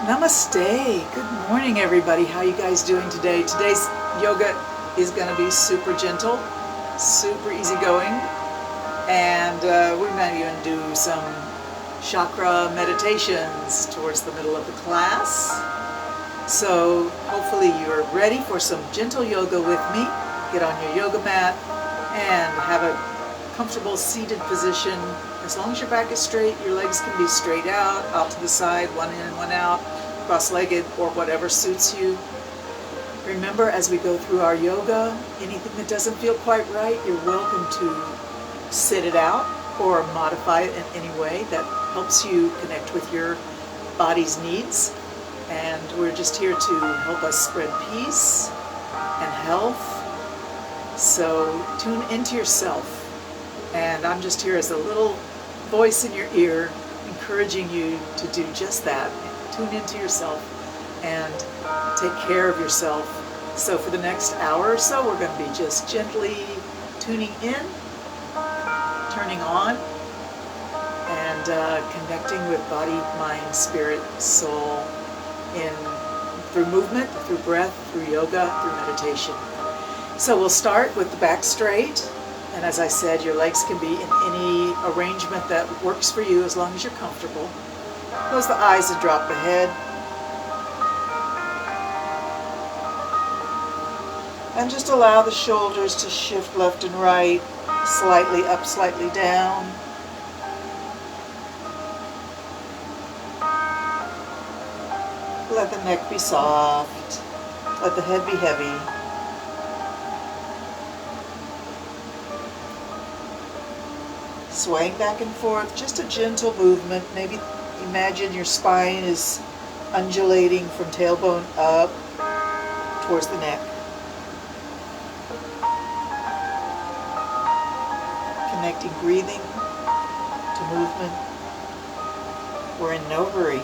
Namaste. Good morning, everybody. How you guys doing today? Today's yoga is going to be super gentle, super easygoing, and we might even do some chakra meditations towards the middle of the class. So hopefully you're ready for some gentle yoga with me. Get on your yoga mat and have a comfortable seated position. As long as your back is straight, your legs can be straight out to the side, one in and one out, cross-legged, or whatever suits you. Remember, as we go through our yoga, anything that doesn't feel quite right, you're welcome to sit it out or modify it in any way that helps you connect with your body's needs. And we're just here to help us spread peace and health. So tune into yourself. And I'm just here as a little voice in your ear, encouraging you to do just that. Tune into yourself and take care of yourself. So for the next hour or so, we're going to be just gently tuning in, turning on, and connecting with body, mind, spirit, soul, through movement, through breath, through yoga, through meditation. So we'll start with the back straight. And as I said, your legs can be in any arrangement that works for you as long as you're comfortable. Close the eyes and drop the head. And just allow the shoulders to shift left and right, slightly up, slightly down. Let the neck be soft. Let the head be heavy. Swaying back and forth, just a gentle movement. Maybe imagine your spine is undulating from tailbone up towards the neck. Connecting breathing to movement. We're in no hurry.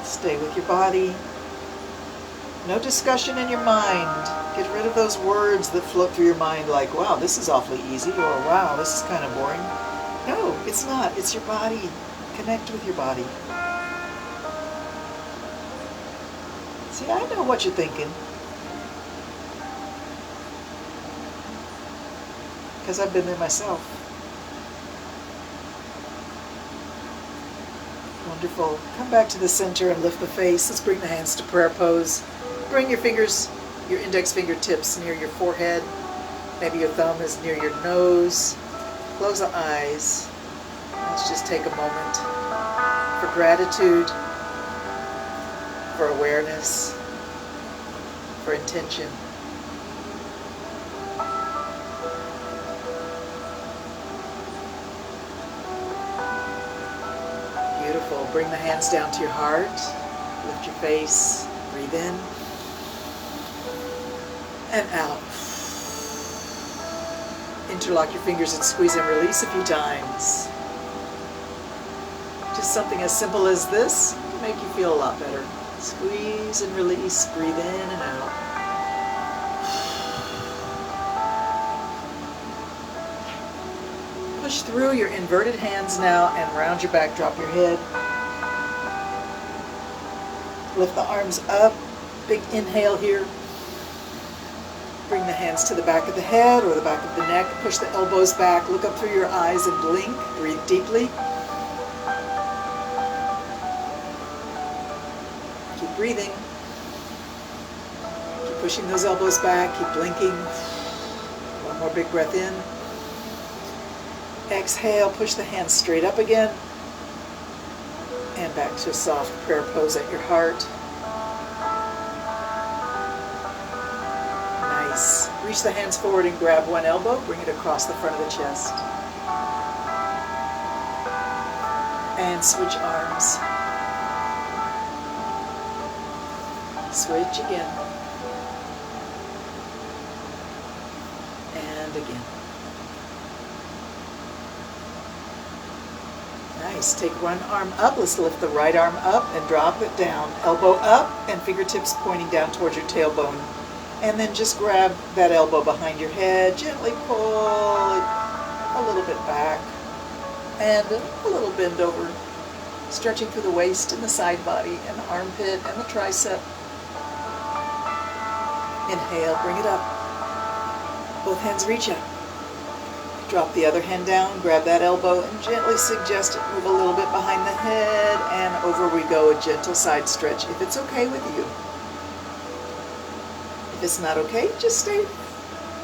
Stay with your body. No discussion in your mind. Get rid of those words that float through your mind like, wow, this is awfully easy, or wow, this is kind of boring. No, it's not. It's your body. Connect with your body. See, I know what you're thinking. Because I've been there myself. Wonderful. Come back to the center and lift the face. Let's bring the hands to prayer pose. Bring your fingers, your index fingertips near your forehead. Maybe your thumb is near your nose. Close the eyes. Let's just take a moment for gratitude, for awareness, for intention. Beautiful. Bring the hands down to your heart. Lift your face. Breathe in. And out. Interlock your fingers and squeeze and release a few times. Just something as simple as this can make you feel a lot better. Squeeze and release, breathe in and out. Push through your inverted hands now and round your back, drop your head. Lift the arms up, big inhale here. Bring the hands to the back of the head or the back of the neck. Push the elbows back. Look up through your eyes and blink. Breathe deeply. Keep breathing. Keep pushing those elbows back. Keep blinking. One more big breath in. Exhale. Push the hands straight up again. And back to a soft prayer pose at your heart. Reach the hands forward and grab one elbow. Bring it across the front of the chest. And switch arms. Switch again. And again. Nice. Take one arm up. Let's lift the right arm up and drop it down. Elbow up and fingertips pointing down towards your tailbone. And then just grab that elbow behind your head, gently pull it a little bit back, and a little bend over. Stretching through the waist and the side body and the armpit and the tricep. Inhale, bring it up. Both hands reach up. Drop the other hand down, grab that elbow, and gently suggest it move a little bit behind the head, and over we go, a gentle side stretch, if it's okay with you. If it's not okay, just stay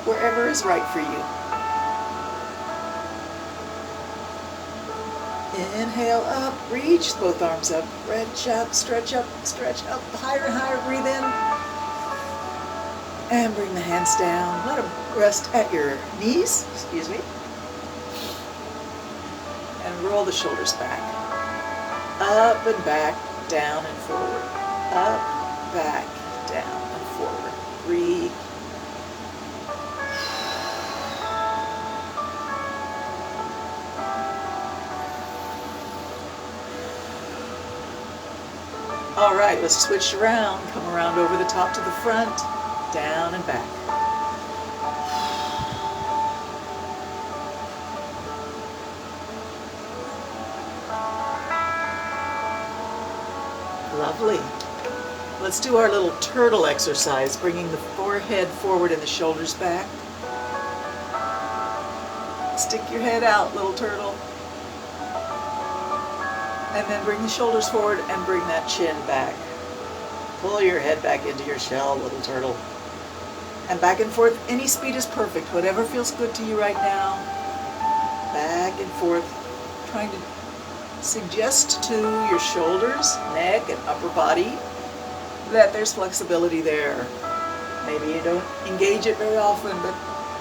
wherever is right for you. Inhale up, reach both arms up, stretch up, higher and higher, breathe in. And bring the hands down, let them rest at your knees, and roll the shoulders back. Up and back, down and forward. Up, back, down and forward. Breathe. All right, let's switch around. Come around over the top to the front, down and back. Lovely. Let's do our little turtle exercise, bringing the forehead forward and the shoulders back. Stick your head out, little turtle. And then bring the shoulders forward and bring that chin back. Pull your head back into your shell, little turtle. And back and forth. Any speed is perfect. Whatever feels good to you right now. Back and forth. Trying to suggest to your shoulders, neck, and upper body that there's flexibility there. Maybe you don't engage it very often, but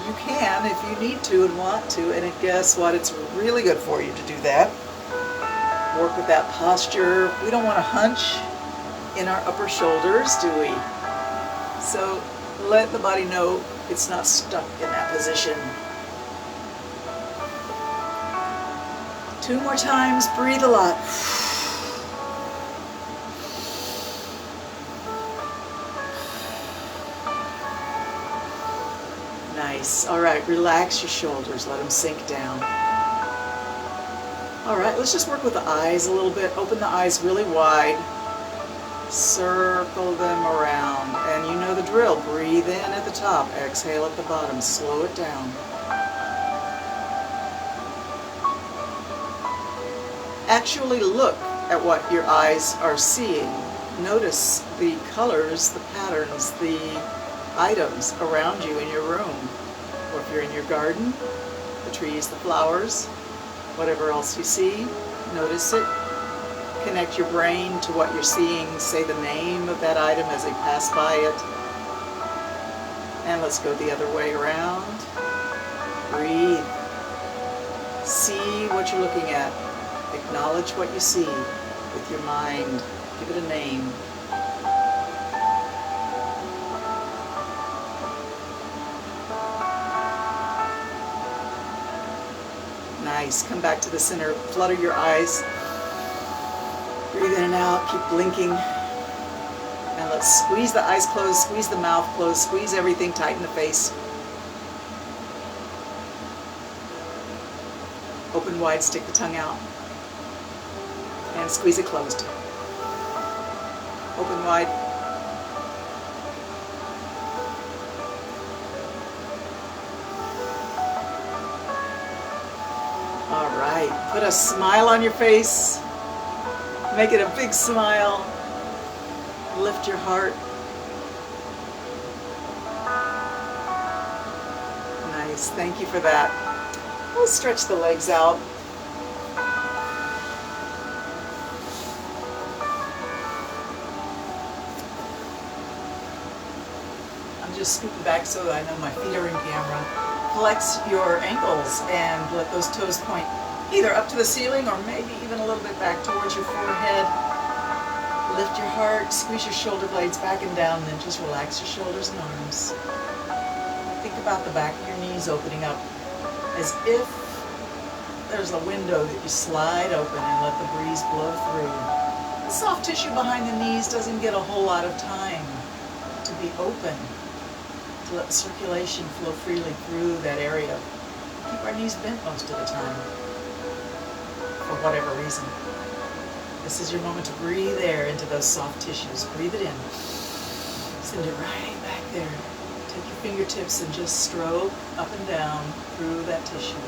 you can if you need to and want to. And guess what? It's really good for you to do that. Work with that posture. We don't want to hunch in our upper shoulders, do we? So let the body know it's not stuck in that position. 2 more times. Breathe a lot. Nice. All right, relax your shoulders. Let them sink down. All right, let's just work with the eyes a little bit. Open the eyes really wide. Circle them around. And you know the drill. Breathe in at the top. Exhale at the bottom. Slow it down. Actually look at what your eyes are seeing. Notice the colors, the patterns, the items around you in your room. Or if you're in your garden, the trees, the flowers, whatever else you see, notice it. Connect your brain to what you're seeing. Say the name of that item as they pass by it. And let's go the other way around. Breathe. See what you're looking at. Acknowledge what you see with your mind. Give it a name. Nice. Come back to the center. Flutter your eyes. Breathe in and out. Keep blinking. And let's squeeze the eyes closed, squeeze the mouth closed, squeeze everything, tighten the face. Open wide, stick the tongue out. And squeeze it closed. Open wide. All right, put a smile on your face. Make it a big smile. Lift your heart. Nice, thank you for that. We'll stretch the legs out. I'm just scooping back so that I know my feet are in camera. Flex your ankles and let those toes point either up to the ceiling or maybe even a little bit back towards your forehead. Lift your heart, squeeze your shoulder blades back and down, and then just relax your shoulders and arms. Think about the back of your knees opening up as if there's a window that you slide open and let the breeze blow through. The soft tissue behind the knees doesn't get a whole lot of time to be open, to let the circulation flow freely through that area. We keep our knees bent most of the time, for whatever reason. This is your moment to breathe air into those soft tissues. Breathe it in. Send it right back there. Take your fingertips and just stroke up and down through that tissue.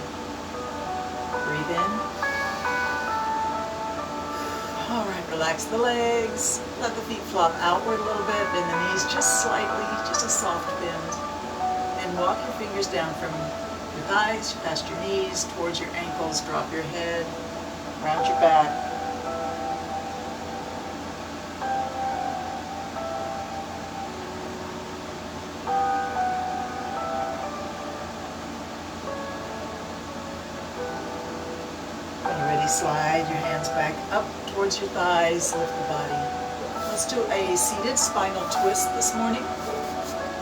Breathe in. All right, relax the legs. Let the feet flop outward a little bit. Bend the knees just slightly, just a soft bend. And walk your fingers down from your thighs, past your knees, towards your ankles. Drop your head, round your back. Slide your hands back up towards your thighs, lift the body. Let's do a seated spinal twist this morning.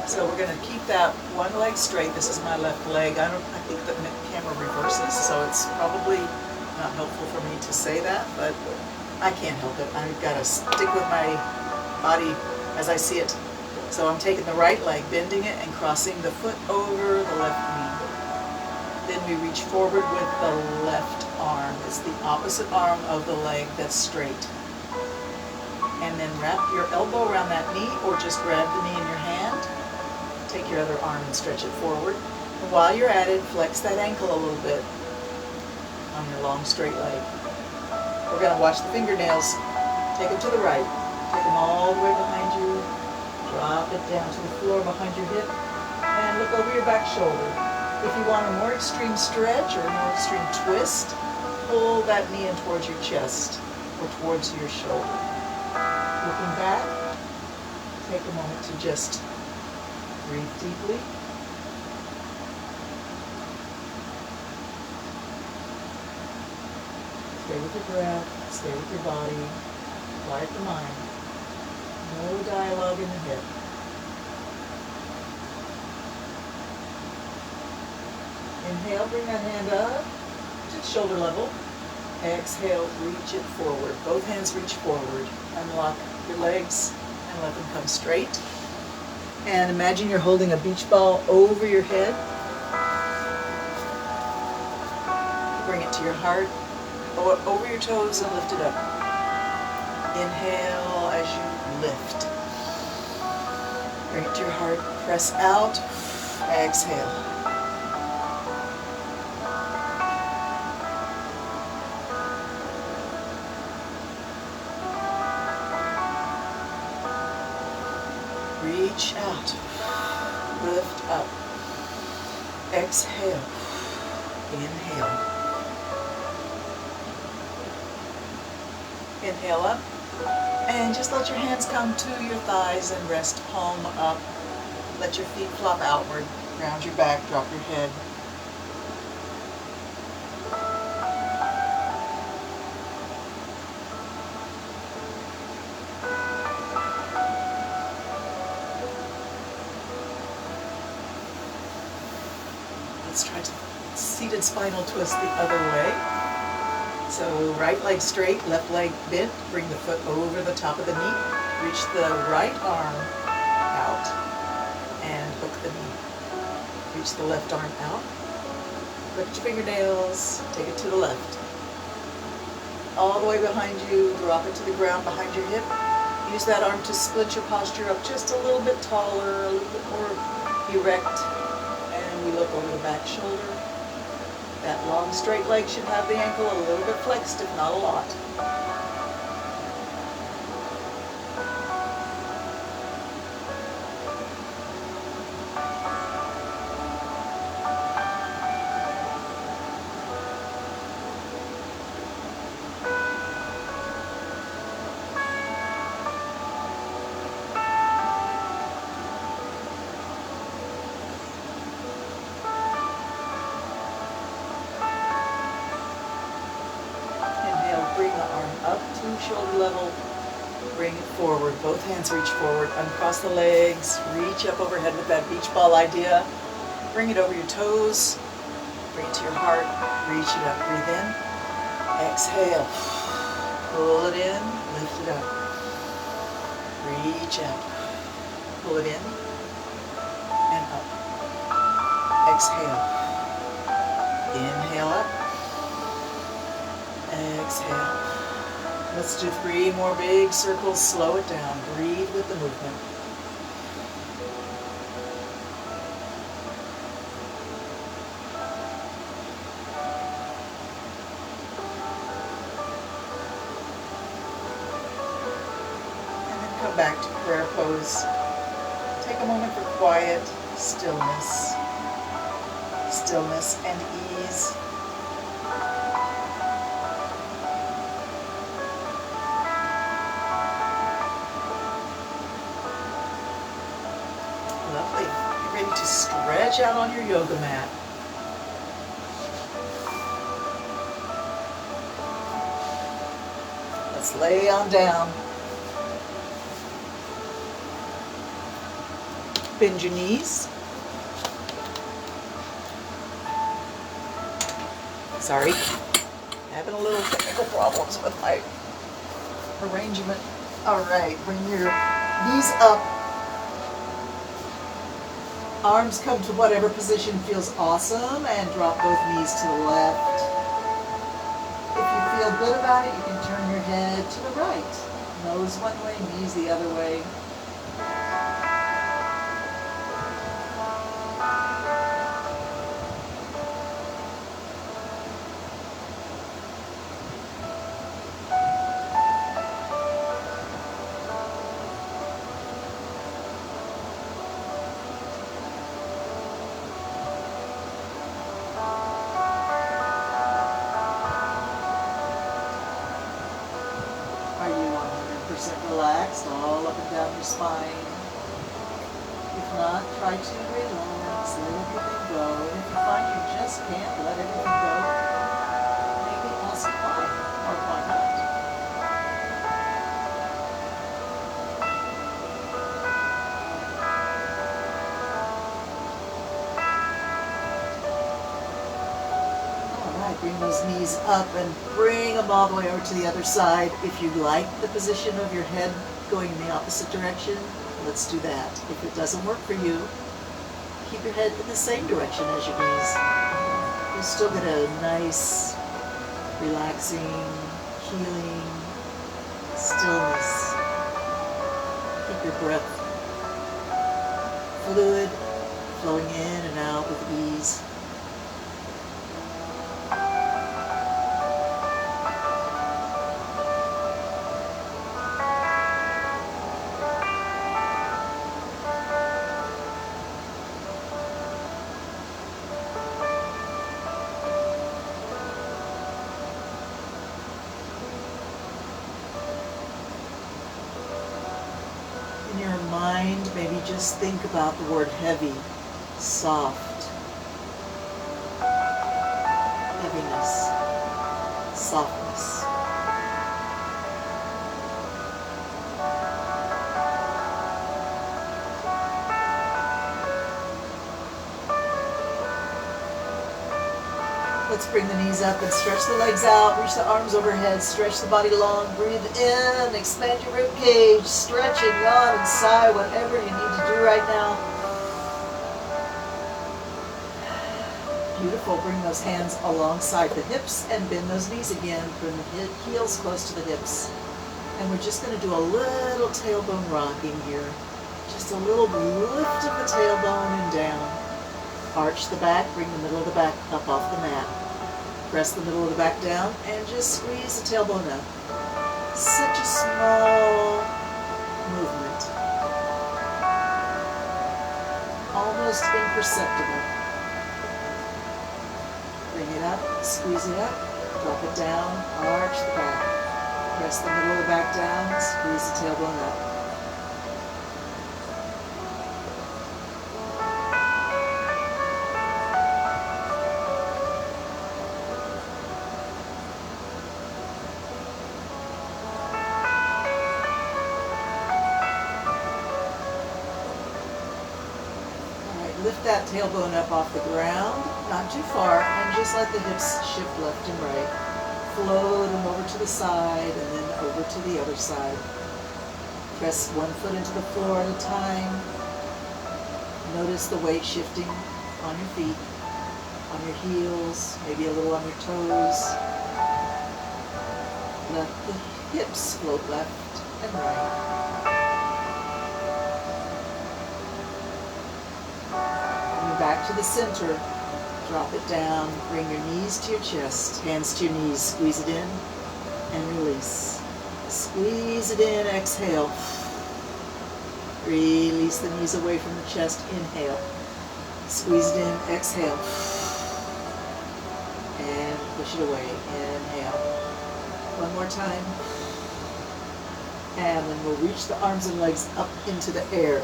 So we're going to keep that one leg straight. This is my left leg. I think the camera reverses, so it's probably not helpful for me to say that, but I can't help it. I've got to stick with my body as I see it. So I'm taking the right leg, bending it, and crossing the foot over the left knee. Then we reach forward with the left arm. It's the opposite arm of the leg that's straight. And then wrap your elbow around that knee, or just grab the knee in your hand. Take your other arm and stretch it forward. And while you're at it, flex that ankle a little bit on your long straight leg. We're going to watch the fingernails. Take them to the right. Take them all the way behind you. Drop it down to the floor behind your hip. And look over your back shoulder. If you want a more extreme stretch or a more extreme twist, pull that knee in towards your chest or towards your shoulder. Looking back, take a moment to just breathe deeply. Stay with your breath, stay with your body, quiet the mind. No dialogue in the head. Inhale, bring that hand up to shoulder level. Exhale, reach it forward. Both hands reach forward. Unlock your legs and let them come straight. And imagine you're holding a beach ball over your head. Bring it to your heart, over your toes, and lift it up. Inhale as you lift. Bring it to your heart, press out, exhale. Reach out, lift up, exhale, inhale. Inhale up, and just let your hands come to your thighs and rest palm up. Let your feet flop outward, round your back, drop your head. Let's try to seated spinal twist the other way. So right leg straight, left leg bent. Bring the foot over the top of the knee. Reach the right arm out and hook the knee. Reach the left arm out. Look at your fingernails. Take it to the left. All the way behind you. Drop it to the ground behind your hip. Use that arm to split your posture up just a little bit taller, a little bit more erect. We look over the back shoulder. That long straight leg should have the ankle a little bit flexed, if not a lot. Bring the arm up to shoulder level. Bring it forward. Both hands reach forward. Uncross the legs. Reach up overhead with that beach ball idea. Bring it over your toes. Bring it to your heart. Reach it up. Breathe in. Exhale. Pull it in. Lift it up. Reach out. Pull it in and up. Exhale. Inhale up. Exhale. Let's do 3 more big circles. Slow it down. Breathe with the movement. And then come back to prayer pose. Take a moment for quiet, stillness and ease. Lovely. Get ready to stretch out on your yoga mat. Let's lay on down. Bend your knees. Sorry, having a little technical problems with my arrangement. All right, bring your knees up. Arms come to whatever position feels awesome and drop both knees to the left. If you feel good about it, you can turn your head to the right. Nose one way, knees the other way. Relaxed all up and down your spine. If not, try to relax, let everything go. And if you find you just can't let everything go, maybe ask why, or why not. Bring those knees up and bring them all the way over to the other side. If you like the position of your head going in the opposite direction, let's do that. If it doesn't work for you, keep your head in the same direction as your knees. You'll still get a nice, relaxing, healing stillness. Keep your breath fluid, flowing in and out with ease. In your mind, maybe just think about the word heavy, soft, heaviness, softness. Let's bring the knees up and stretch the legs out, reach the arms overhead, stretch the body long, breathe in, expand your rib cage, stretch and yawn and sigh, whatever you need to do right now. Beautiful, bring those hands alongside the hips and bend those knees again, bring the heels close to the hips. And we're just going to do a little tailbone rocking here. Just a little lift of the tailbone and down. Arch the back, bring the middle of the back up off the mat. Press the middle of the back down and just squeeze the tailbone up. Such a small movement. Almost imperceptible. Bring it up, squeeze it up, drop it down, arch the back. Press the middle of the back down, squeeze the tailbone up. Lift that tailbone up off the ground, not too far, and just let the hips shift left and right. Float them over to the side and then over to the other side. Press one foot into the floor at a time. Notice the weight shifting on your feet, on your heels, maybe a little on your toes. Let the Hips float left and right. Coming back to the center. Drop it down. Bring your knees to your chest. Hands to your knees. Squeeze it in and release. Squeeze it in. Exhale. Release the knees away from the chest. Inhale. Squeeze it in. Exhale. And push it away. Inhale. One more time. And then we'll reach the arms and legs up into the air.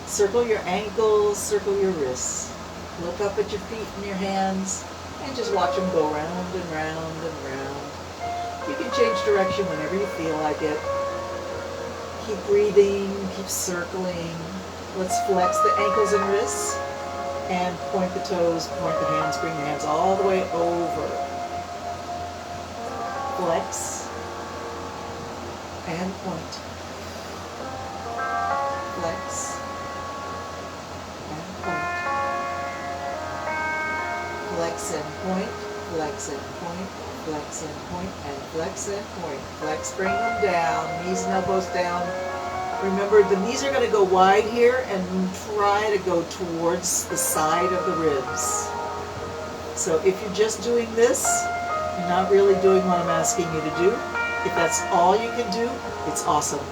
Circle your ankles, circle your wrists. Look up at your feet and your hands and just watch them go round and round and round. You can change direction whenever you feel like it. Keep breathing, keep circling. Let's flex the ankles and wrists and point the toes, point the hands, bring the hands all the way over. Flex and point. Flex and point. Flex and point, flex and point, flex and point, and flex and point. Flex, bring them down, knees and elbows down. Remember, the knees are going to go wide here and try to go towards the side of the ribs. So if you're just doing this, you're not really doing what I'm asking you to do. If that's all you can do, it's awesome.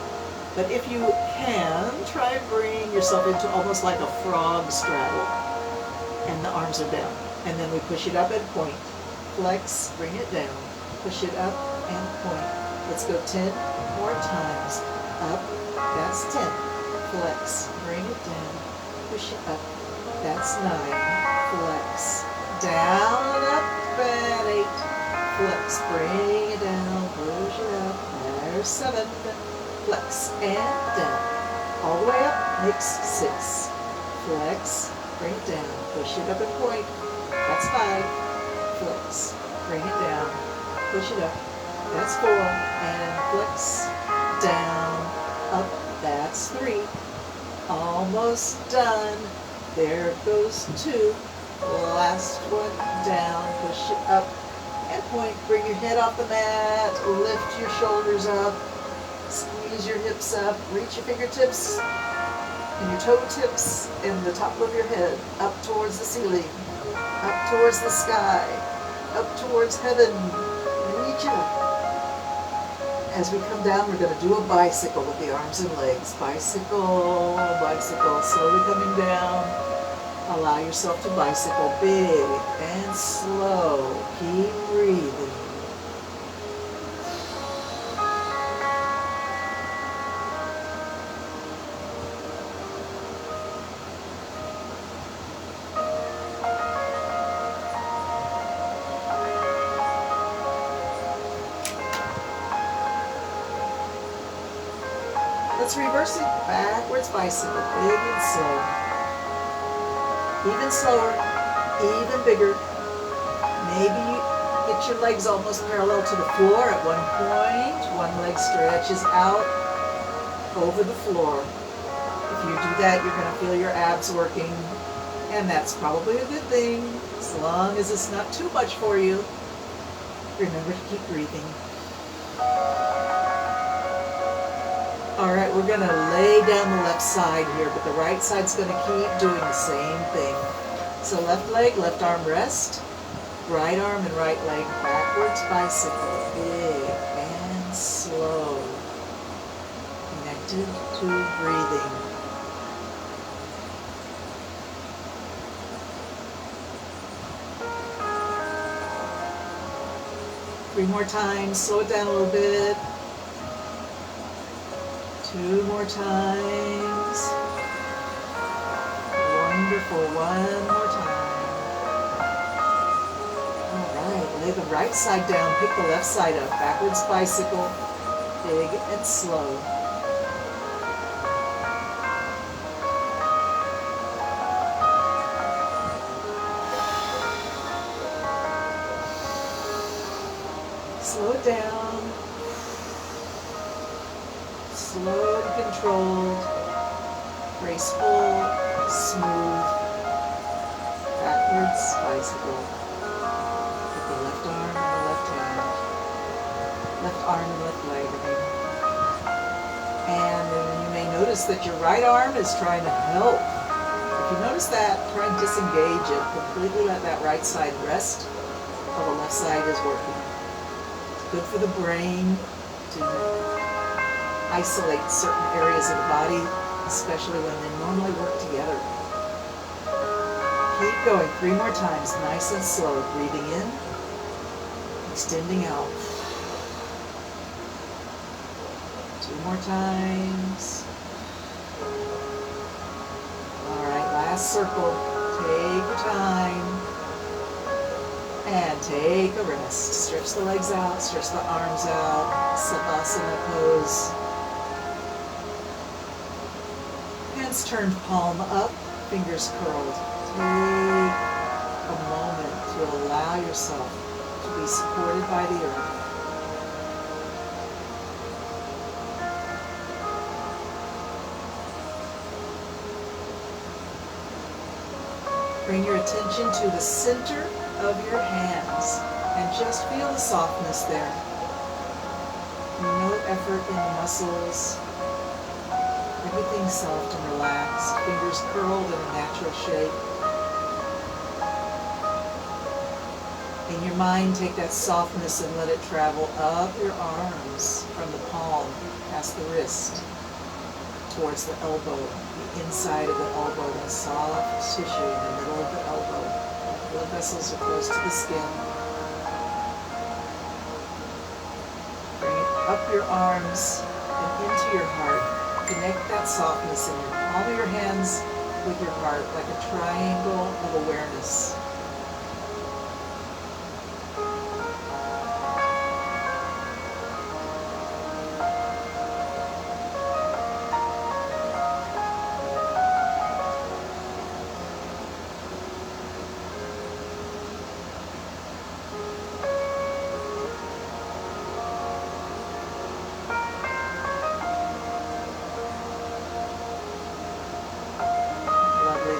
But if you can, try and bring yourself into almost like a frog straddle. And the arms are down. And then we push it up and point. Flex, bring it down. Push it up and point. Let's go 10 more times. Up, that's 10. Flex, bring it down. Push it up, that's 9. Flex, down and up, and 8. Flex, bring it down, push it up, there's 7. Flex, and down. All the way up, makes 6. Flex, bring it down, push it up and point. That's 5. Flex, bring it down, push it up. That's 4. And flex, down, up. That's 3. Almost done. There goes 2. Last one, down, push it up and point. Bring your head off the mat, lift your shoulders up, squeeze your hips up, reach your fingertips and your toe tips and the top of your head up towards the ceiling, up towards the sky, up towards heaven. Reach it up. As we come down, we're going to do a bicycle with the arms and legs. Bicycle, bicycle, slowly coming down. Allow yourself to bicycle big and slow. Keep breathing. Let's reverse it. Backwards bicycle, big and slow. Even slower, even bigger. Maybe you get your legs almost parallel to the floor at one point. One leg stretches out over the floor. If you do that, you're going to feel your abs working, and that's probably a good thing, as long as it's not too much for you. Remember to keep breathing. All right, we're going to lay down the left side here, but the right side's going to keep doing the same thing. So left leg, left arm rest, right arm and right leg backwards bicycle, big and slow, connected to breathing. Three more times, slow it down a little bit. 2 more times. Wonderful. 1 more time. All right. Lay the right side down. Pick the left side up. Backwards bicycle. Big and slow. Slow it down. Slow and controlled, graceful, smooth, backwards bicycle. Put the left arm left arm and left leg. And then you may notice that your right arm is trying to help. If you notice that, try and disengage it. Completely let that right side rest while the left side is working. It's good for the brain to isolate certain areas of the body, especially when they normally work together. Keep going 3 more times, nice and slow. Breathing in, extending out. 2 more times. All right, last circle. Take your time. And take a rest. Stretch the legs out, stretch the arms out. Savasana pose. Hands turned palm up, fingers curled. Take a moment to allow yourself to be supported by the earth. Bring your attention to the center of your hands and just feel the softness there. No effort in the muscles. Everything soft and relaxed. Fingers curled in a natural shape. In your mind, take that softness and let it travel up your arms from the palm, past the wrist, towards the elbow, the inside of the elbow, and soft tissue in the middle of the elbow. Blood vessels are close to the skin. Bring it up your arms and into your heart. Connect that softness in your palm of your hands with your heart, like a triangle of awareness.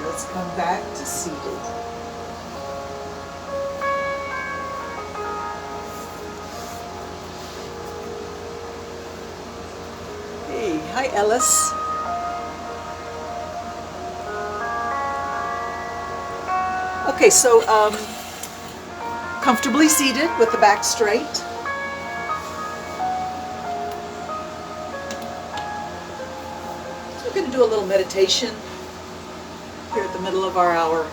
Let's come back to seated. Hey, hi Ellis. Okay, so comfortably seated with the back straight. So we're going to do a little meditation here at the middle of our hour.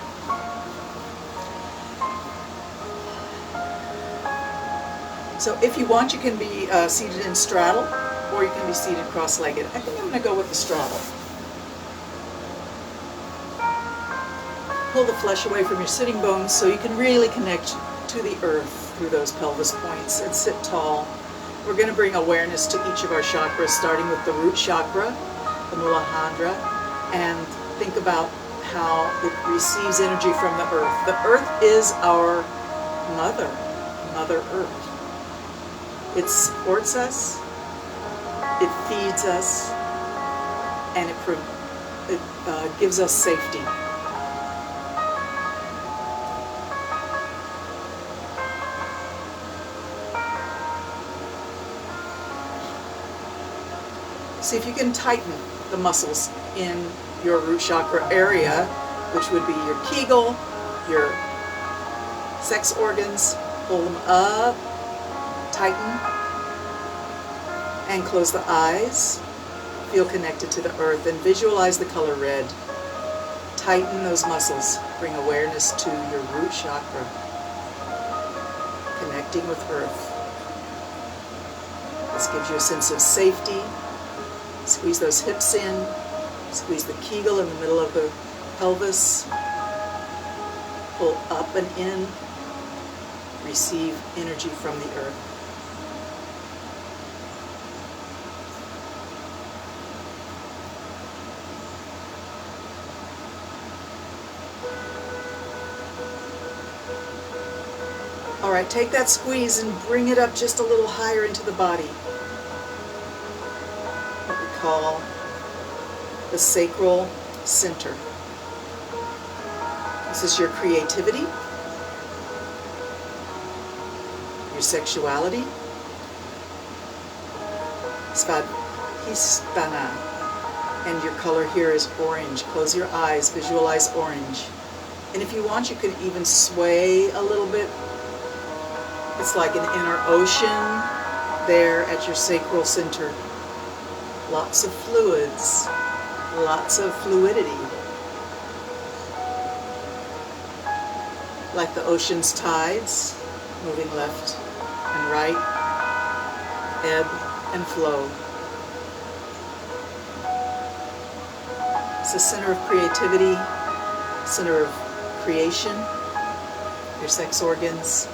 So if you want, you can be seated in straddle, or you can be seated cross-legged. I think I'm going to go with the straddle. Pull the flesh away from your sitting bones so you can really connect to the earth through those pelvis points and sit tall. We're going to bring awareness to each of our chakras, starting with the root chakra, the Muladhara, and think about how it receives energy from the earth. The earth is our mother, Mother Earth. It supports us, it feeds us, and it gives us safety. See if you can tighten the muscles in your root chakra area, which would be your Kegel, your sex organs. Pull them up, tighten, and close the eyes. Feel connected to the earth and visualize the color red. Tighten those muscles. Bring awareness to your root chakra, connecting with earth. This gives you a sense of safety. Squeeze those hips in. Squeeze the Kegel in the middle of the pelvis. Pull up and in. Receive energy from the earth. All right, take that squeeze and bring it up just a little higher into the body. What we call the sacral center. This is your creativity, your sexuality, Svadhisthana. And your color here is orange. Close your eyes, visualize orange. And if you want, you can even sway a little bit. It's like an inner ocean there at your sacral center. Lots of fluids, lots of fluidity. Like the ocean's tides, moving left and right, ebb and flow. It's the center of creativity, center of creation, your sex organs,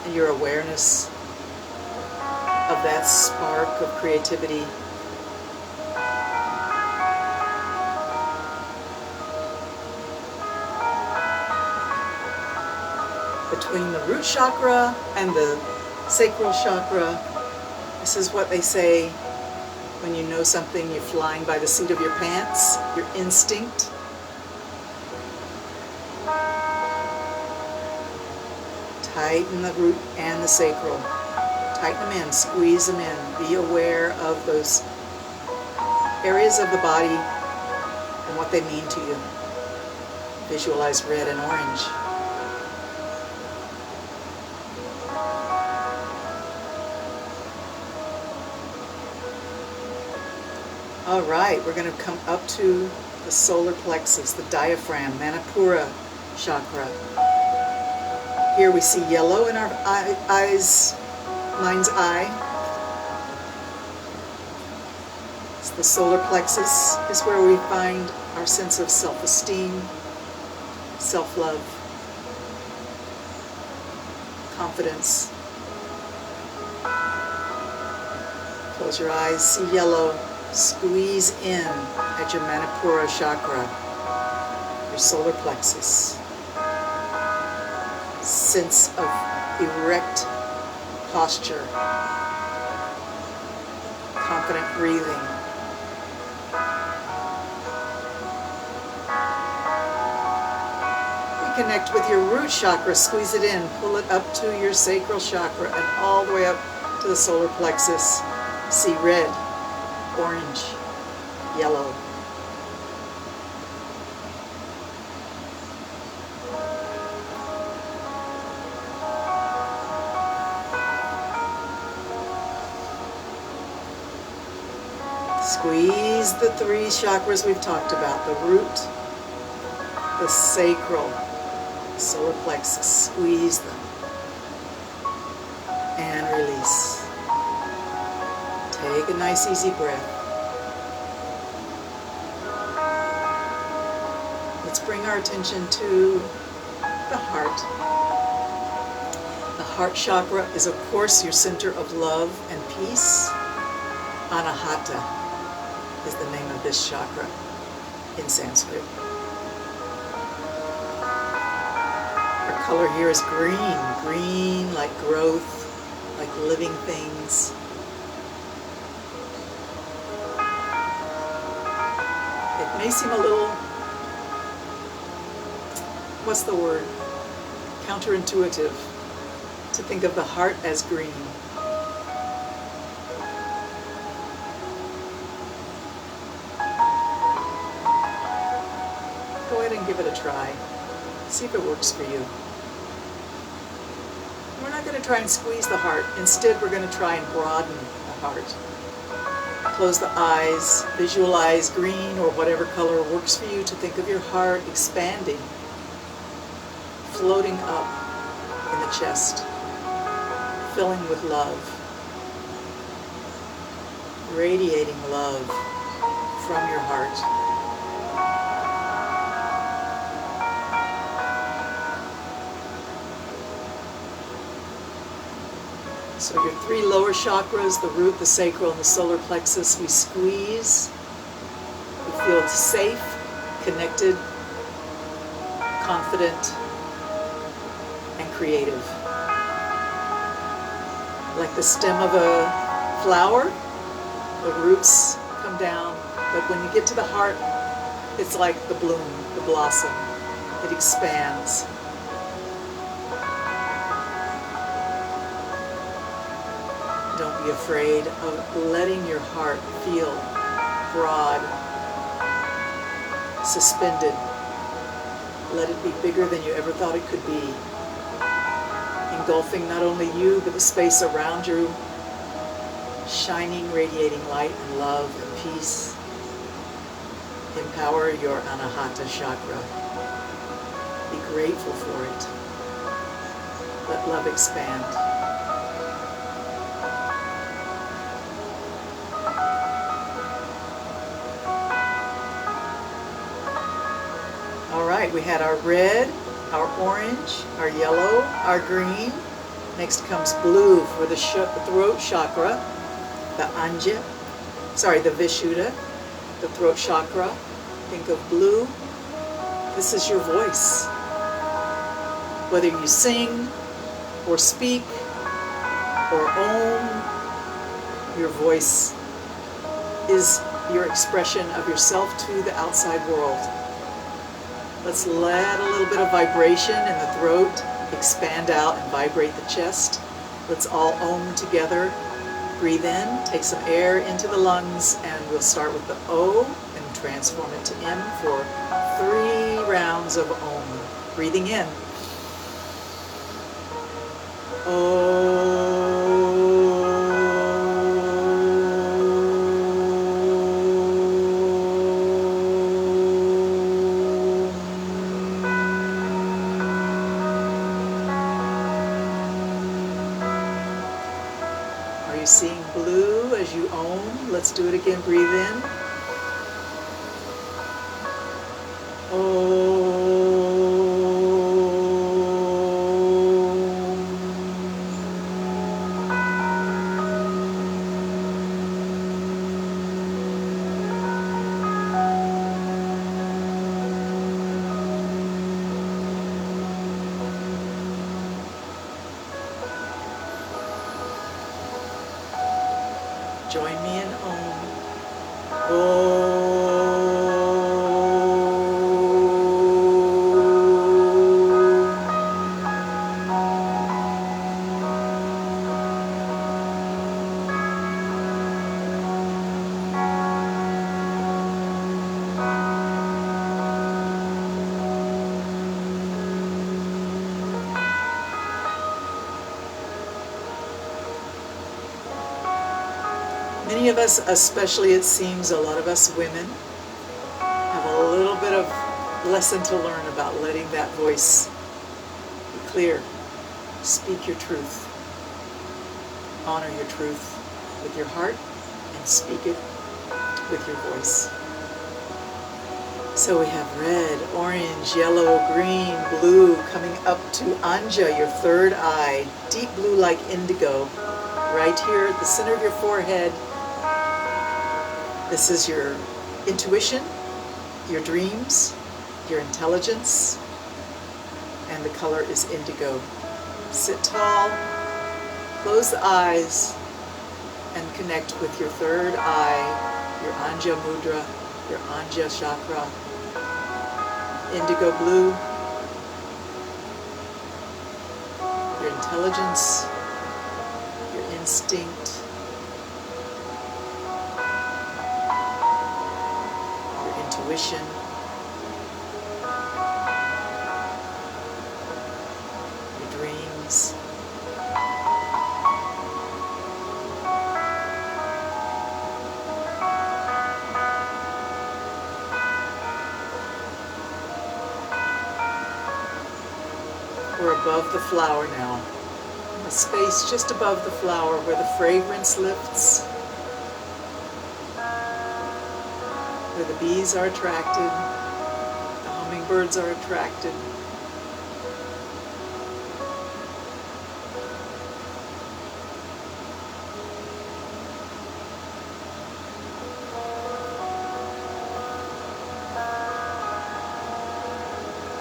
and your awareness of that spark of creativity. Between the root chakra and the sacral chakra, this is what they say when you know something, you're flying by the seat of your pants, your instinct. Tighten the root and the sacral. Tighten them in, squeeze them in. Be aware of those areas of the body and what they mean to you. Visualize red and orange. All right, we're going to come up to the solar plexus, the diaphragm, Manipura chakra. Here we see yellow in our eyes, mind's eye. It's the solar plexus. It's where we find our sense of self-esteem, self-love, confidence. Close your eyes, see yellow. Squeeze in at your Manipura chakra, your solar plexus. Sense of erect posture, confident breathing. Reconnect with your root chakra, squeeze it in, pull it up to your sacral chakra and all the way up to the solar plexus. See red, orange, yellow. Squeeze the three chakras we've talked about, the root, the sacral, the solar plexus. Squeeze them and release. Take a nice easy breath. Let's bring our attention to the heart. The heart chakra is, of course, your center of love and peace. Anahata is the name of this chakra in Sanskrit. Our color here is green. Green like growth, like living things. It may seem a little, what's the word? Counterintuitive to think of the heart as green. Go ahead and give it a try. See if it works for you. We're not going to try and squeeze the heart. Instead, we're going to try and broaden the heart. Close the eyes, visualize green or whatever color works for you to think of your heart expanding, floating up in the chest, filling with love, radiating love from your heart. So your three lower chakras, the root, the sacral, and the solar plexus, we squeeze. We feel safe, connected, confident, and creative. Like the stem of a flower, the roots come down, but when you get to the heart, it's like the bloom, the blossom. It expands. Don't be afraid of letting your heart feel broad, suspended. Let it be bigger than you ever thought it could be, engulfing not only you, but the space around you, shining, radiating light and love and peace. Empower your Anahata chakra. Be grateful for it. Let love expand. All right, we had our red, our orange, our yellow, our green. Next comes blue for the throat chakra, the the Vishuddha, the throat chakra. Think of blue. This is your voice. Whether you sing or speak or own, your voice is your expression of yourself to the outside world. Let's let a little bit of vibration in the throat expand out and vibrate the chest. Let's all Om together. Breathe in, take some air into the lungs, and we'll start with the O and transform it to M for 3 rounds of Om. Breathing in. Om. Are you seeing blue as you Om? Let's do it again. Breathe in. Om. Join me in Om. Om. Many of us, especially it seems a lot of us women, have a little bit of lesson to learn about letting that voice be clear. Speak your truth. Honor your truth with your heart and speak it with your voice. So we have red, orange, yellow, green, blue coming up to Anja, your third eye, deep blue like indigo, right here at the center of your forehead. This is your intuition, your dreams, your intelligence, and the color is indigo. Sit tall, close the eyes, and connect with your third eye, your Anja Mudra, your Anja Chakra. Indigo blue, your intelligence, your instinct, intuition, your dreams, we're above the flower now, the space just above the flower where the fragrance lifts, where the bees are attracted, the hummingbirds are attracted.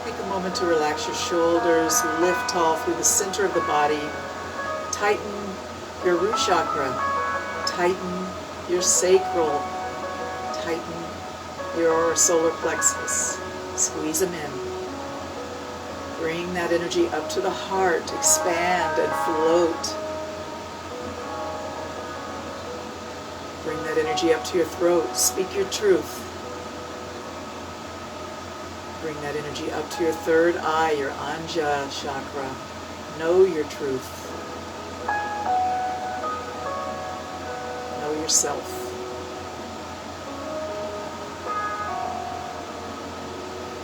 Take a moment to relax your shoulders, lift tall through the center of the body, tighten your root chakra, tighten your sacral, tighten your solar plexus. Squeeze them in. Bring that energy up to the heart. Expand and float. Bring that energy up to your throat. Speak your truth. Bring that energy up to your third eye, your Anja chakra. Know your truth. Know yourself.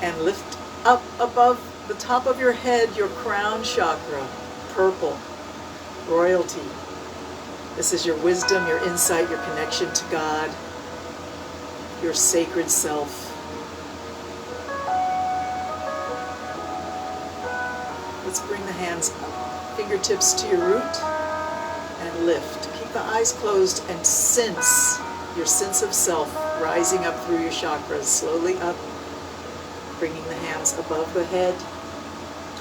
And lift up above the top of your head, your crown chakra, purple, royalty. This is your wisdom, your insight, your connection to God, your sacred self. Let's bring the hands up, fingertips to your root, and lift. Keep the eyes closed and sense your sense of self rising up through your chakras, slowly up, bringing the hands above the head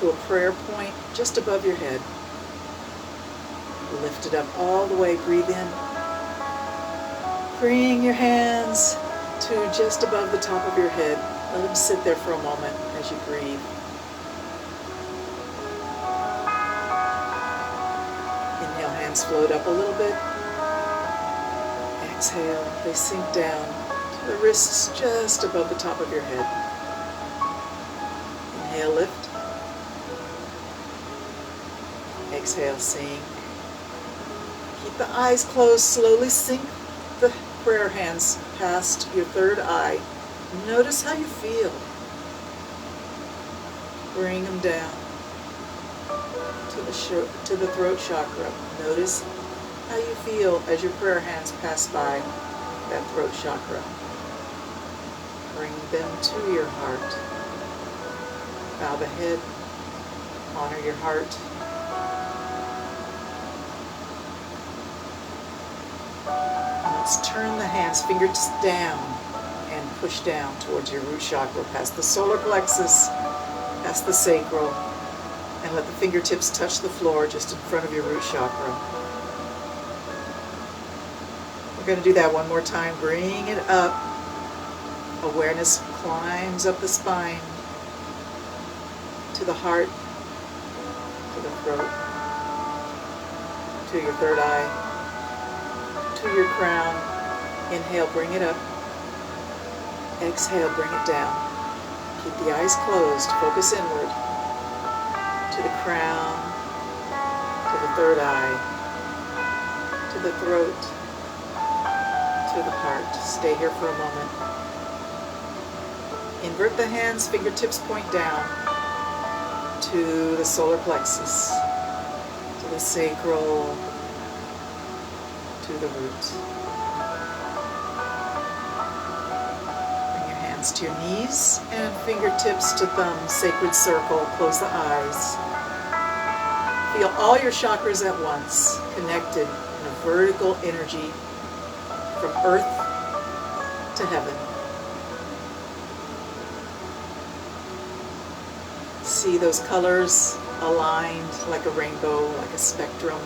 to a prayer point just above your head. Lift it up all the way, breathe in. Bring your hands to just above the top of your head. Let them sit there for a moment as you breathe. Inhale, hands float up a little bit. Exhale, they sink down to the wrists just above the top of your head. Inhale, lift. Exhale, sink. Keep the eyes closed, slowly sink the prayer hands past your third eye. Notice how you feel. Bring them down to the throat chakra. Notice how you feel as your prayer hands pass by that throat chakra. Bring them to your heart. Bow the head. Honor your heart. Let's turn the hands, fingers down, and push down towards your root chakra, past the solar plexus, past the sacral, and let the fingertips touch the floor just in front of your root chakra. We're going to do that one more time. Bring it up. Awareness climbs up the spine, to the heart, to the throat, to your third eye, to your crown. Inhale, bring it up. Exhale, bring it down. Keep the eyes closed. Focus inward. To the crown, to the third eye, to the throat, to the heart. Stay here for a moment. Invert the hands, fingertips point down to the solar plexus, to the sacral, to the root. Bring your hands to your knees and fingertips to thumbs, sacred circle. Close the eyes. Feel all your chakras at once, connected in a vertical energy from earth to heaven. See those colors aligned like a rainbow, like a spectrum.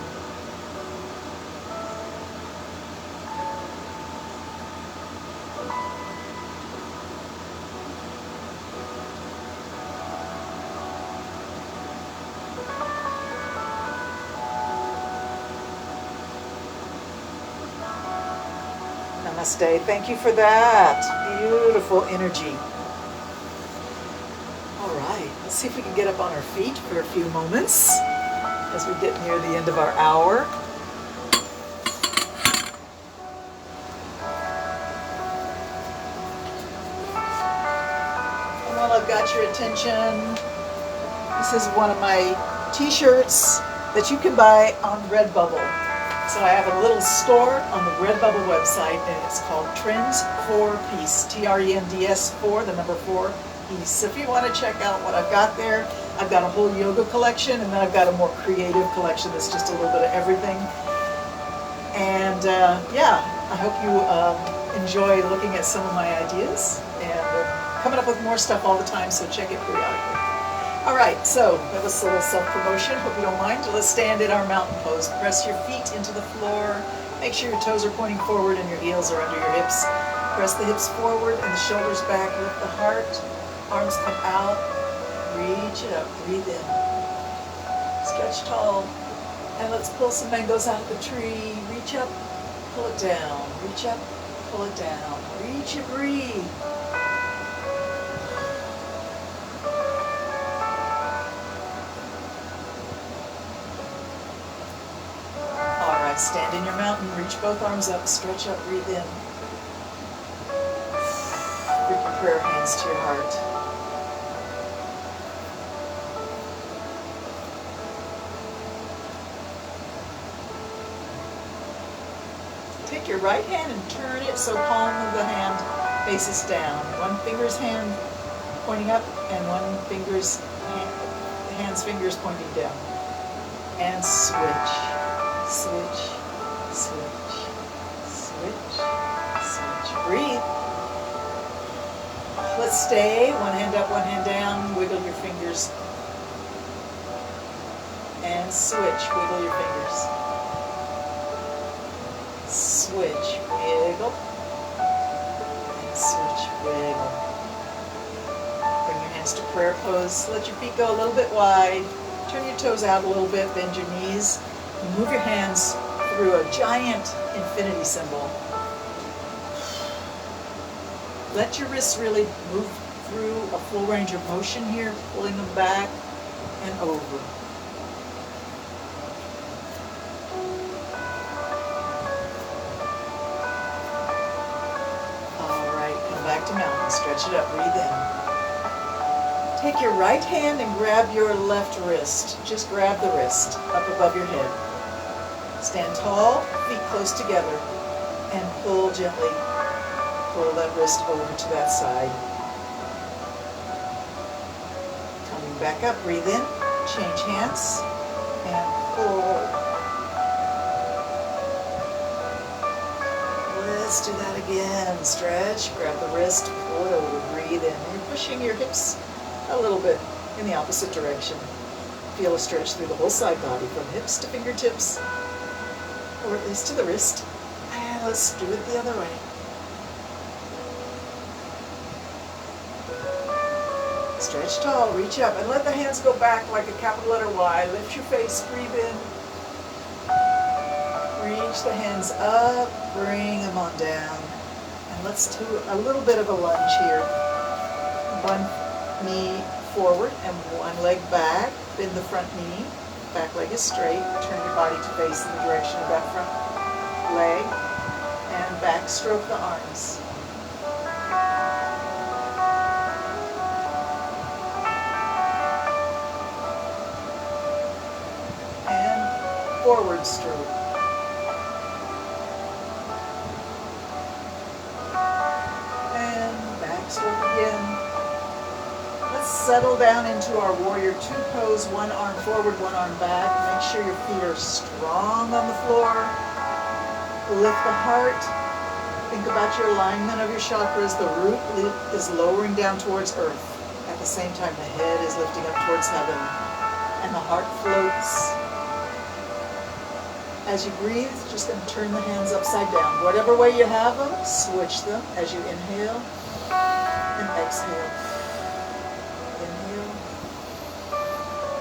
Namaste. Thank you for that. Beautiful energy. All right, let's see if we can get up on our feet for a few moments as we get near the end of our hour. And while I've got your attention, this is one of my t-shirts that you can buy on Redbubble. So I have a little store on the Redbubble website, and it's called Trends for Peace. Trends 4, the number 4, Peace. So if you want to check out what I've got there, I've got a whole yoga collection, and then I've got a more creative collection that's just a little bit of everything. And yeah, I hope you enjoy looking at some of my ideas, and coming up with more stuff all the time, so check it periodically. All right, so that was a little self-promotion. Hope you don't mind. Let's stand in our mountain pose. Press your feet into the floor. Make sure your toes are pointing forward and your heels are under your hips. Press the hips forward and the shoulders back. Lift the heart. Arms come out. Reach it up. Breathe in. Stretch tall. And let's pull some mangoes out of the tree. Reach up. pull it down. Reach up, pull it down. Reach and breathe. Alright, stand in your mountain. Reach both arms up, stretch up, breathe in. Bring your prayer hands to your heart. Take your right hand and turn it so palm of the hand faces down. One finger's hand pointing up and one hand's fingers pointing down. And switch, switch, switch, switch, switch. Breathe. Let's stay. One hand up, one hand down. Wiggle your fingers. And switch. Wiggle your fingers. Switch, wiggle, and switch, wiggle. Bring your hands to prayer pose. Let your feet go a little bit wide. Turn your toes out a little bit, bend your knees. And move your hands through a giant infinity symbol. Let your wrists really move through a full range of motion here, pulling them back and over. Back to mountain. Stretch it up. Breathe in. Take your right hand and grab your left wrist. Just grab the wrist up above your head. Stand tall, feet close together, and pull gently. Pull that wrist over to that side. Coming back up. Breathe in. Change hands and pull. Let's do that again. Stretch, grab the wrist, pull it over, breathe in. You're pushing your hips a little bit in the opposite direction. Feel a stretch through the whole side body from hips to fingertips, or at least to the wrist. And let's do it the other way. Stretch tall, reach up, and let the hands go back like a capital letter Y. Lift your face, breathe in. Reach the hands up, bring them on down. And let's do a little bit of a lunge here. One knee forward and one leg back. Bend the front knee. Back leg is straight. Turn your body to face in the direction of that front leg. And back stroke the arms. And forward stroke. Stroke again. Let's settle down into our warrior two pose. One arm forward, one arm back. Make sure your feet are strong on the floor. Lift the heart. Think about your alignment of your chakras. The root is lowering down towards earth. At the same time, the head is lifting up towards heaven. And the heart floats. As you breathe, just going to turn the hands upside down. Whatever way you have them, switch them as you inhale. And exhale. Inhale.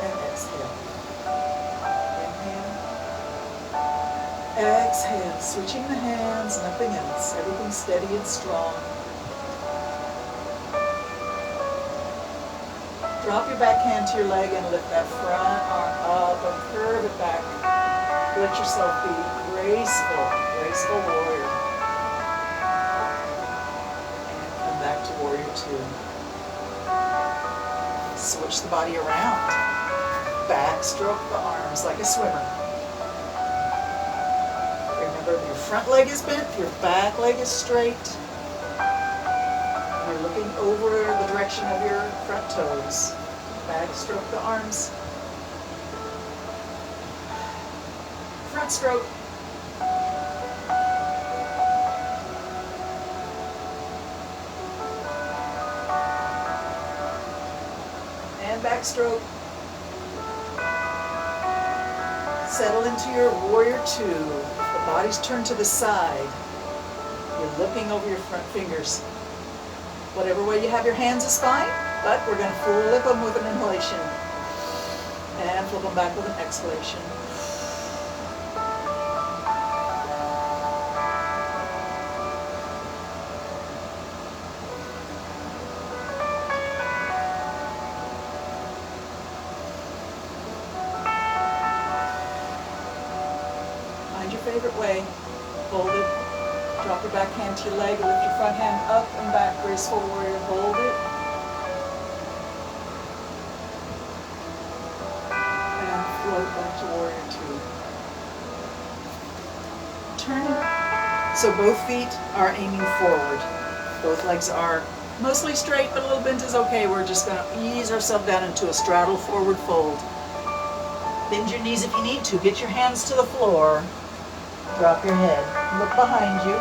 And exhale. Inhale. Exhale. Switching the hands, nothing else. Everything steady and strong. Drop your back hand to your leg and lift that front arm up and curve it back. Let yourself be graceful, graceful warrior. Back to warrior two. Switch the body around. Backstroke the arms like a swimmer. Remember, your front leg is bent, your back leg is straight. You're looking over the direction of your front toes. Backstroke the arms. Front stroke. Backstroke. Settle into your warrior two. The body's turned to the side. You're looking over your front fingers. Whatever way you have your hands is fine, but we're going to flip them with an inhalation. And flip them back with an exhalation. favorite way. Hold it. Drop your back hand to your leg. Lift your front hand up and back. Graceful warrior. Hold it. And float back to warrior two. Turn it. So both feet are aiming forward. Both legs are mostly straight, but a little bent is okay. We're just going to ease ourselves down into a straddle forward fold. Bend your knees if you need to. Get your hands to the floor. Drop your head. Look behind you.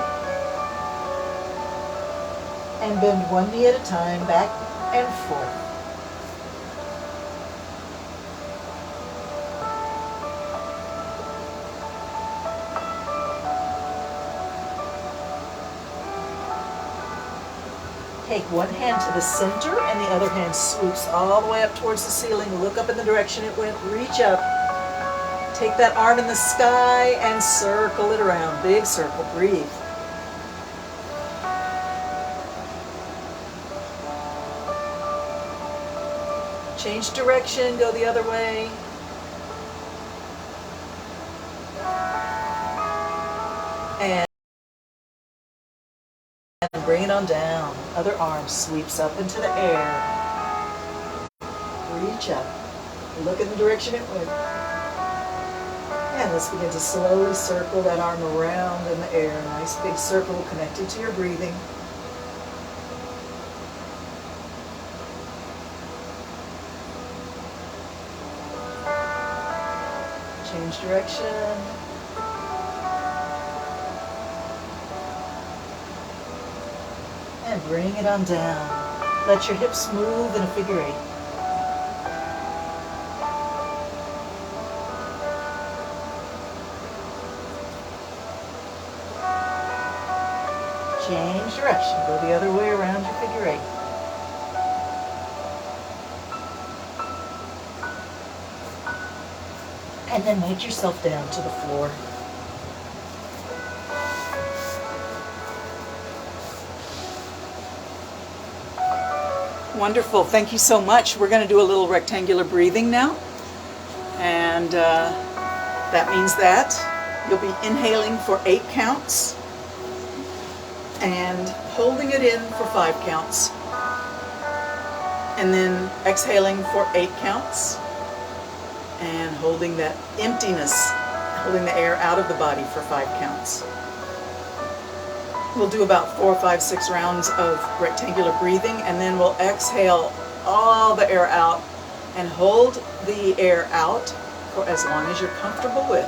And bend one knee at a time, back and forth. Take one hand to the center and the other hand swoops all the way up towards the ceiling. Look up in the direction it went. Reach up. Take that arm in the sky and circle it around. Big circle. Breathe. Change direction. Go the other way. And bring it on down. Other arm sweeps up into the air. Reach up. Look in the direction it went. And let's begin to slowly circle that arm around in the air. Nice big circle connected to your breathing. Change direction. And bring it on down. Let your hips move in a figure eight. Change direction. Go the other way around your figure eight. And then weight yourself down to the floor. Wonderful. Thank you so much. We're going to do a little rectangular breathing now. And that means that you'll be inhaling for 8 counts and holding it in for 5 counts. And then exhaling for 8 counts and holding that emptiness, holding the air out of the body for 5 counts. We'll do about 4, 5, 6 rounds of rectangular breathing, and then we'll exhale all the air out and hold the air out for as long as you're comfortable with.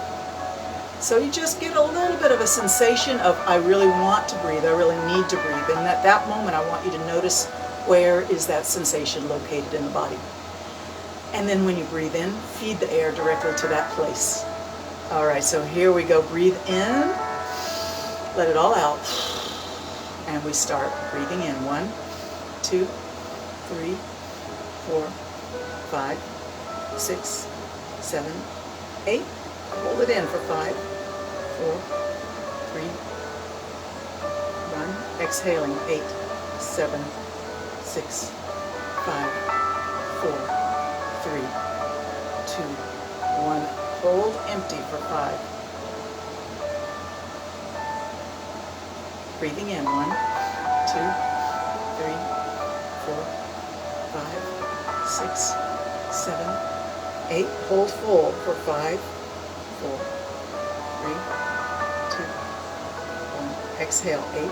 So you just get a little bit of a sensation of, I really want to breathe, I really need to breathe. And at that moment, I want you to notice where is that sensation located in the body. And then when you breathe in, feed the air directly to that place. All right, so here we go. Breathe in, let it all out. And we start breathing in. 1, 2, 3, 4, 5, 6, 7, 8. Hold it in for 5, 4, 3, 1. Exhaling. 8, 7, 6, 5, 4, 3, 2, 1. Hold empty for 5. Breathing in. 1, 2, 3, 4, 5, 6, 7, 8. Hold full for 5, 4, 3, 2, 1. Exhale. 8,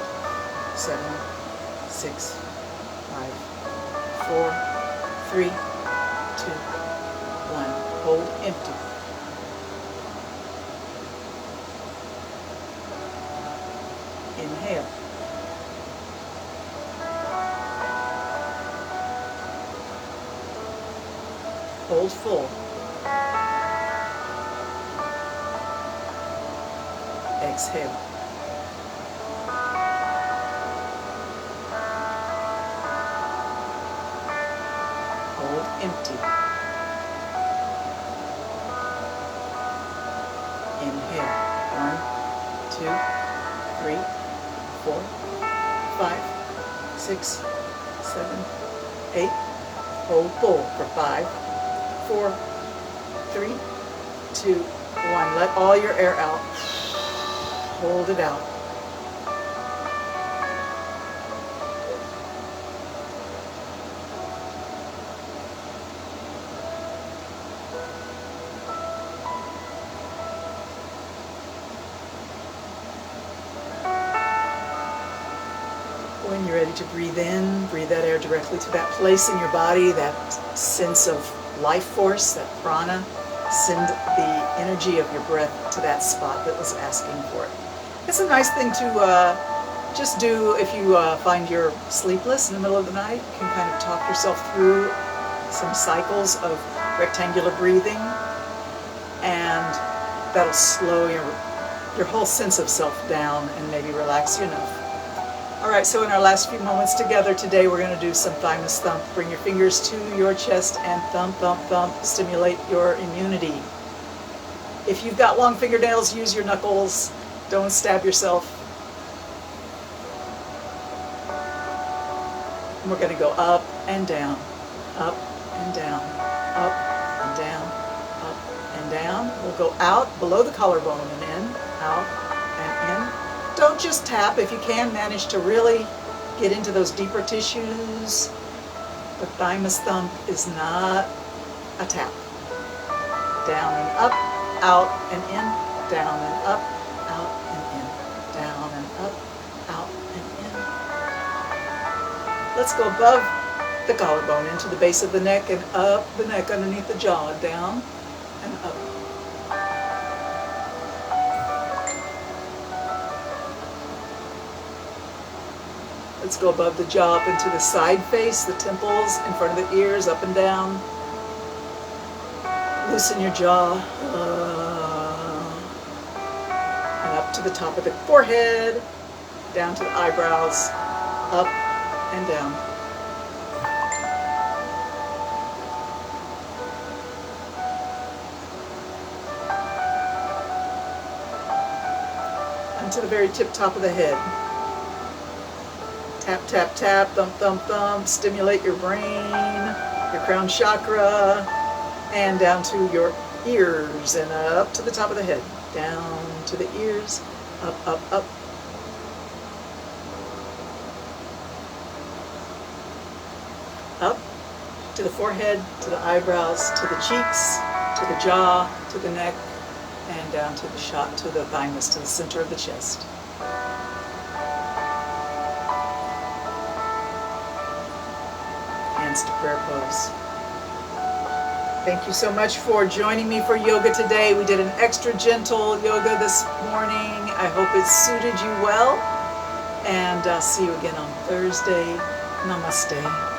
7, 6, 5, 4, 3, 2, 1. Hold empty. Inhale. Hold full. Exhale. Hold empty. Inhale. 1, 2, 3, 4, 5, 6, 7, 8. Hold full for 5, 4, 3, 2, 1. Let all your air out. hold it out. When you're ready to breathe in, breathe that air directly to that place in your body, that sense of life force, that prana. Send the energy of your breath to that spot that was asking for it. It's a nice thing to just do if you find you're sleepless in the middle of the night. You can kind of talk yourself through some cycles of rectangular breathing, and that'll slow your whole sense of self down and maybe relax you enough. All right, so in our last few moments together today, we're going to do some thymus thump. Bring your fingers to your chest and thump, thump, thump. Stimulate your immunity. If you've got long fingernails, use your knuckles. Don't stab yourself. And we're going to go up and down, up and down, up and down, up and down. We'll go out below the collarbone and in, out and in. Don't just tap. If you can manage to really get into those deeper tissues, the thymus thump is not a tap. Down and up, out and in, down and up, out and in, down and up, out and in. Let's go above the collarbone into the base of the neck and up the neck underneath the jaw, down and up. Let's go above the jaw up into the side face, the temples, in front of the ears, up and down. Loosen your jaw. And up to the top of the forehead, down to the eyebrows, up and down. And to the very tip top of the head. Tap, tap, tap, thump, thump, thump. Stimulate your brain, your crown chakra, and down to your ears and up to the top of the head. Down to the ears, up, up, up. Up to the forehead, to the eyebrows, to the cheeks, to the jaw, to the neck, and down to the to the thymus, to the center of the chest. Hands to prayer pose. Thank you so much for joining me for yoga today. We did an extra gentle yoga this morning. I hope it suited you well. And I'll see you again on Thursday. Namaste.